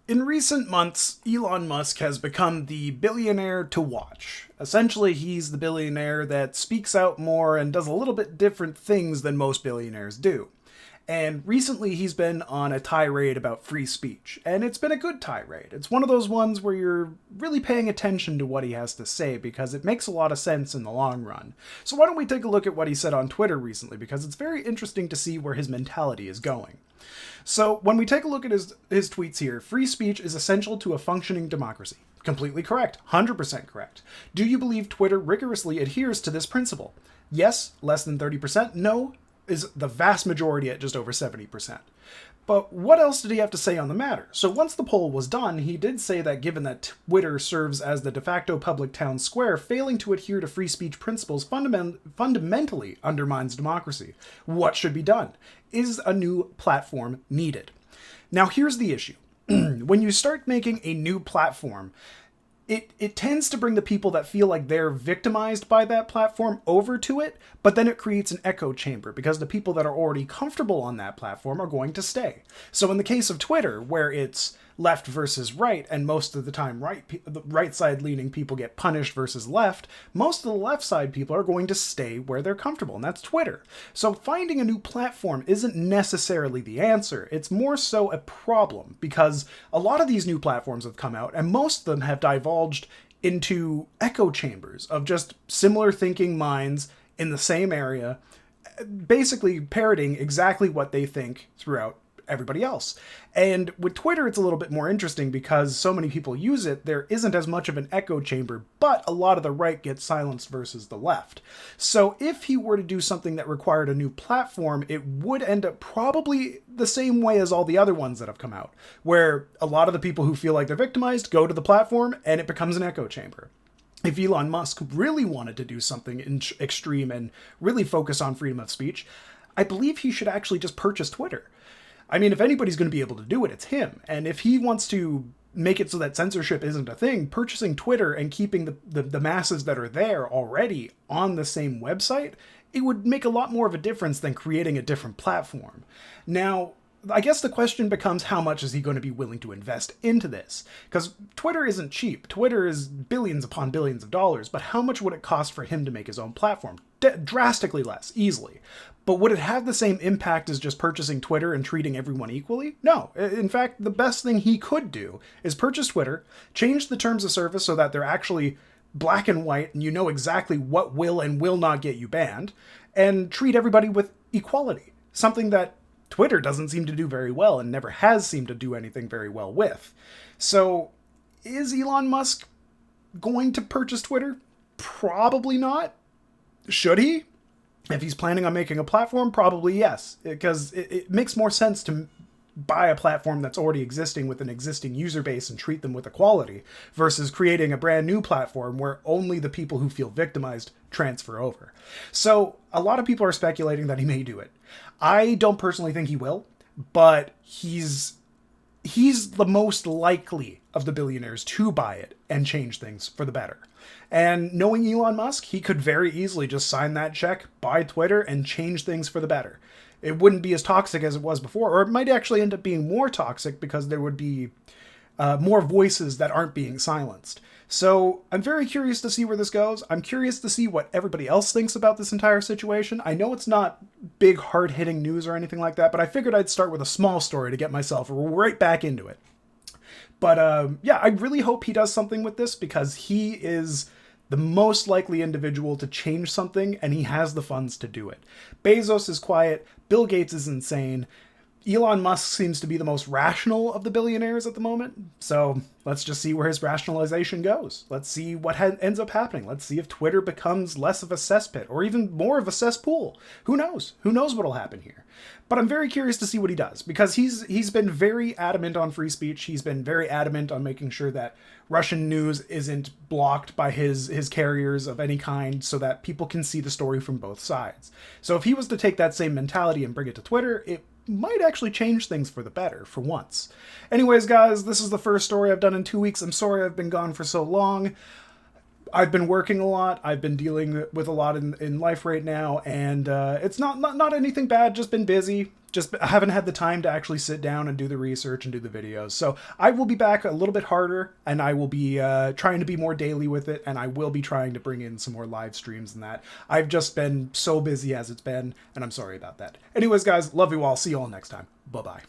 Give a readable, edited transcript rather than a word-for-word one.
In recent months, Elon Musk has become the billionaire to watch. Essentially, he's the billionaire that speaks out more and does a little bit different things than most billionaires do. And recently, he's been on a tirade about free speech, and it's been a good tirade. It's one of those ones where you're really paying attention to what he has to say because it makes a lot of sense in the long run. So, why don't we take a look at what he said on Twitter recently because it's very interesting to see where his mentality is going. So, when we take a look at his tweets here, free speech is essential to a functioning democracy. Completely correct. 100% correct. Do you believe Twitter rigorously adheres to this principle? Yes, less than 30%. No, is the vast majority at just over 70%. But what else did he have to say on the matter? So once the poll was done, he did say that given that Twitter serves as the de facto public town square, failing to adhere to free speech principles fundamentally undermines democracy. What should be done? Is a new platform needed? Now here's the issue. When you start making a new platform, it tends to bring the people that feel like they're victimized by that platform over to it, but then it creates an echo chamber because the people that are already comfortable on that platform are going to stay. So in the case of Twitter, where it's left versus right, and most of the time the right side leaning people get punished versus left, most of the left side people are going to stay where they're comfortable, and that's Twitter. So finding a new platform isn't necessarily the answer. It's more so a problem because a lot of these new platforms have come out, and most of them have divulged into echo chambers of just similar thinking minds in the same area, basically parroting exactly what they think throughout everybody else. And with Twitter, it's a little bit more interesting because so many people use it, there isn't as much of an echo chamber, but a lot of the right gets silenced versus the left. So if he were to do something that required a new platform, it would end up probably the same way as all the other ones that have come out, where a lot of the people who feel like they're victimized go to the platform and it becomes an echo chamber. If Elon Musk really wanted to do something extreme and really focus on freedom of speech, I believe he should actually just purchase Twitter. I mean, if anybody's going to be able to do it, it's him. And if he wants to make it so that censorship isn't a thing, purchasing Twitter and keeping the masses that are there already on the same website, it would make a lot more of a difference than creating a different platform. Now, I guess the question becomes how much is he going to be willing to invest into this? Because Twitter isn't cheap. Twitter is billions upon billions of dollars, but how much would it cost for him to make his own platform? Drastically less, easily. But would it have the same impact as just purchasing Twitter and treating everyone equally? No. In fact, the best thing he could do is purchase Twitter, change the terms of service so that they're actually black and white and you know exactly what will and will not get you banned, and treat everybody with equality. Something that Twitter doesn't seem to do very well and never has seemed to do anything very well with. So, is Elon Musk going to purchase Twitter? Probably not. Should he? If he's planning on making a platform, probably yes, because it makes more sense to buy a platform that's already existing with an existing user base and treat them with equality versus creating a brand new platform where only the people who feel victimized transfer over. So a lot of people are speculating that he may do it. I don't personally think he will, but he's the most likely of the billionaires to buy it and change things for the better. And knowing Elon Musk, he could very easily just sign that check, buy Twitter, and change things for the better. It wouldn't be as toxic as it was before, or it might actually end up being more toxic because there would be more voices that aren't being silenced. So I'm very curious to see where this goes. I'm curious to see what everybody else thinks about this entire situation. I know it's not big, hard-hitting news or anything like that, but I figured I'd start with a small story to get myself right back into it. But yeah, I really hope he does something with this because he is the most likely individual to change something, and he has the funds to do it. Bezos is quiet. Bill Gates is insane. Elon Musk seems to be the most rational of the billionaires at the moment. So let's just see where his rationalization goes. Let's see what ends up happening. Let's see if Twitter becomes less of a cesspit or even more of a cesspool. Who knows? Who knows what'll happen here? But I'm very curious to see what he does because he's been very adamant on free speech. He's been very adamant on making sure that Russian news isn't blocked by his carriers of any kind so that people can see the story from both sides. So if he was to take that same mentality and bring it to Twitter, it might actually change things for the better, for once. Anyways, guys, this is the first story I've done in 2 weeks. I'm sorry I've been gone for so long. I've been working a lot. I've been dealing with a lot in life right now, and it's not anything bad. Just been busy. Just haven't had the time to actually sit down and do the research and do the videos. So I will be back a little bit harder, and I will be trying to be more daily with it, and I will be trying to bring in some more live streams and that. I've just been so busy as it's been, and I'm sorry about that. Anyways, guys, love you all. See you all next time. Bye-bye.